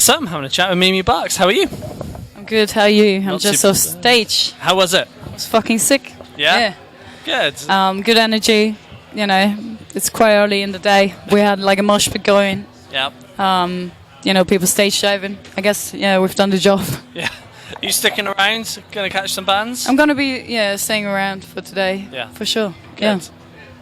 So I'm having a chat with Mimi Bucks. How are you? I'm good, how are you? I'm Not just super- off stage. How was it? I was fucking sick. Yeah? Good. Good energy. You know, it's quite early in the day. We had like a mosh pit going. Yeah. People stage diving. I guess, yeah, we've done the job. Yeah. You sticking around? Gonna catch some bands? I'm gonna be, staying around for today. Yeah. For sure. Good.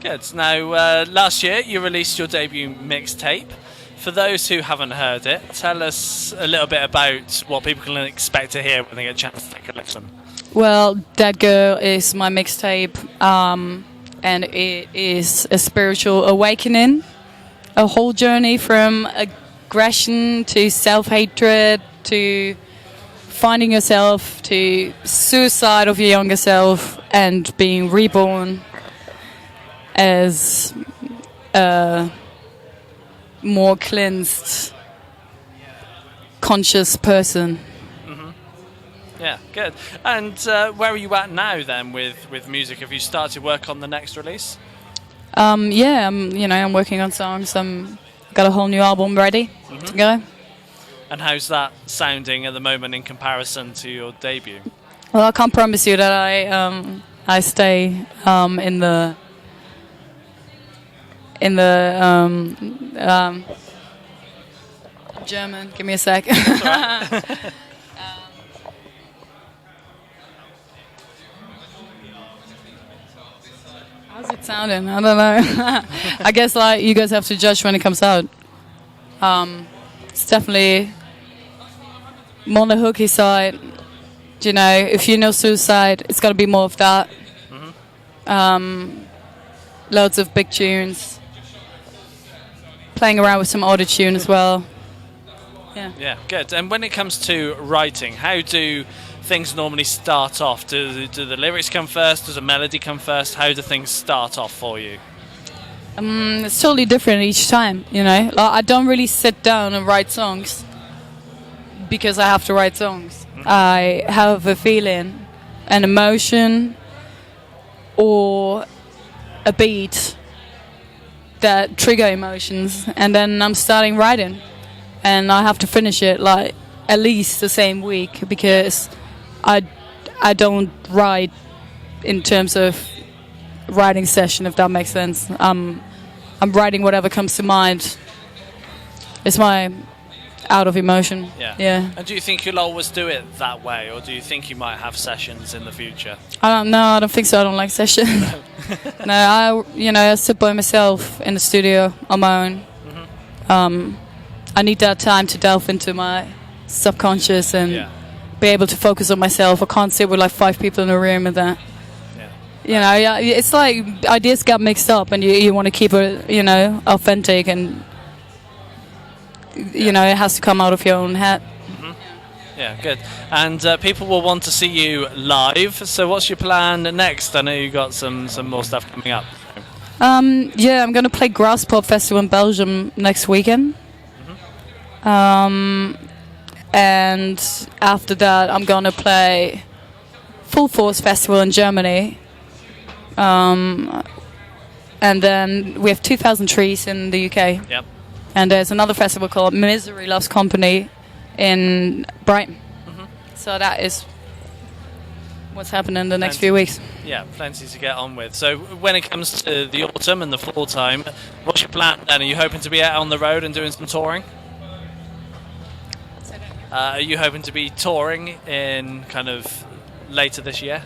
Good. Now, last year you released your debut mixtape. For those who haven't heard it, tell us a little bit about what people can expect to hear when they get a chance to take a listen. Well, That Girl is my mixtape, and it is a spiritual awakening, a whole journey from aggression to self-hatred to finding yourself to suicide of your younger self and being reborn as a more cleansed, conscious person. Yeah, good. And where are you at now then with music? Have you started work on the next release? I'm working on songs. Got a whole new album ready to go. And how's that sounding at the moment in comparison to your debut? Well, I can't promise you that I stay in the German. Give me a sec. How's it sounding? I don't know. I guess like you guys have to judge when it comes out. It's definitely more on the hooky side. You know, if you know Suicide, it's gonna be more of that. Loads of big tunes. Playing around with some auto tune as well. Yeah, good. And when it comes to writing, how do things normally start off? Do the lyrics come first? Does the melody come first? How do things start off for you? It's totally different each time, you know. Like, I don't really sit down and write songs because I have to write songs. I have a feeling, an emotion, or a beat that trigger emotions, and then I'm starting writing, and I have to finish it like at least the same week because I don't write in terms of writing session, if that makes sense. I'm writing whatever comes to mind. It's my out of emotion. Yeah. And do you think you'll always do it that way, or do you think you might have sessions in the future? I don't think so. I don't like sessions. No, I sit by myself in the studio on my own. I need that time to delve into my subconscious and be able to focus on myself. I can't sit with like 5 people in a room and that. It's like ideas get mixed up, and you want to keep it, authentic, and it has to come out of your own head. Yeah, good. And people will want to see you live. So what's your plan next? I know you got some more stuff coming up. I'm going to play Grasspop Festival in Belgium next weekend. And after that, I'm going to play Full Force Festival in Germany. And then we have 2,000 Trees in the UK. Yep. And there's another festival called Misery Loves Company in Brighton. So that is what's happening in the next few weeks. Yeah, plenty to get on with. So when it comes to the autumn and the fall time, what's your plan then? Are you hoping to be out on the road and doing some touring? Are you hoping to be touring in kind of later this year?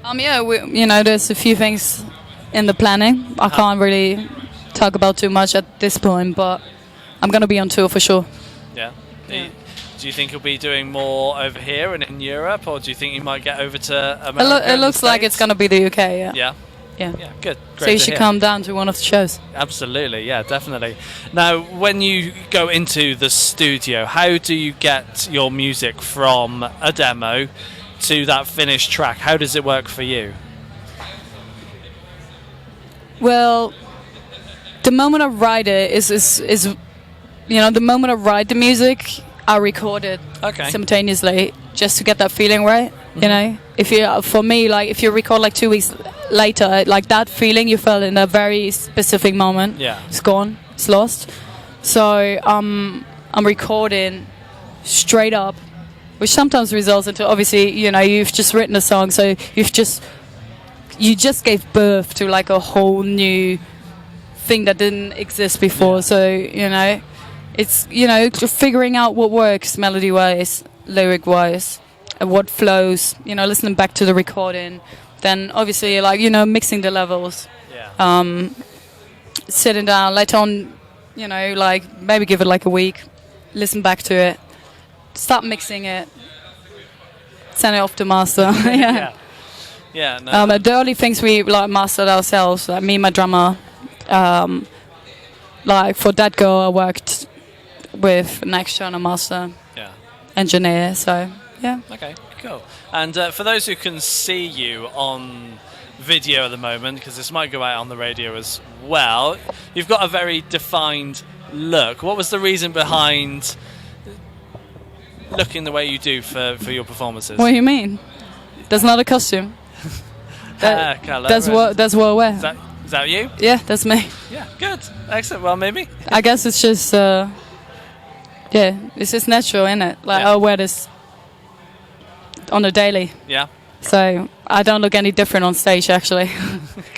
There's a few things in the planning. I can't really talk about too much at this point, but I'm going to be on tour for sure. Yeah. Do you think you'll be doing more over here and in Europe, or do you think you might get over to America? It looks like it's going to be the UK, Yeah, good. Great so you should come down to one of the shows. Absolutely, yeah, definitely. Now, when you go into the studio, how do you get your music from a demo to that finished track? How does it work for you? Well, the moment I write it is the moment I write the music, I record it simultaneously just to get that feeling right. If you record like 2 weeks later, like that feeling you felt in a very specific moment, it's gone, it's lost. So I'm I'm recording straight up, which sometimes results into, obviously, you know, you've just written a song, so you just gave birth to like a whole new thing that didn't exist before. So, you know, it's, you know, figuring out what works melody wise, lyric wise, and what flows, you know, listening back to the recording, then obviously, like, you know, mixing the levels, sitting down later on, you know, like maybe give it like a week, listen back to it, start mixing it, send it off to master. No, The early things we like mastered ourselves, like me and my drummer. Like for That Girl, I worked with an external master engineer. So yeah. Okay, cool. And for those who can see you on video at the moment, because this might go out on the radio as well, you've got a very defined look. What was the reason behind looking the way you do for your performances? What do you mean? There's not a costume. That's what I wear. Is that you? Yeah, that's me. Yeah, good. Excellent. Well, maybe. I guess it's just, it's just natural, isn't it? Like, I wear this on a daily. Yeah. So I don't look any different on stage, actually.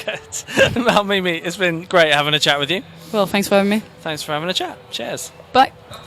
Good. Well, Mimi, it's been great having a chat with you. Well, thanks for having me. Thanks for having a chat. Cheers. Bye.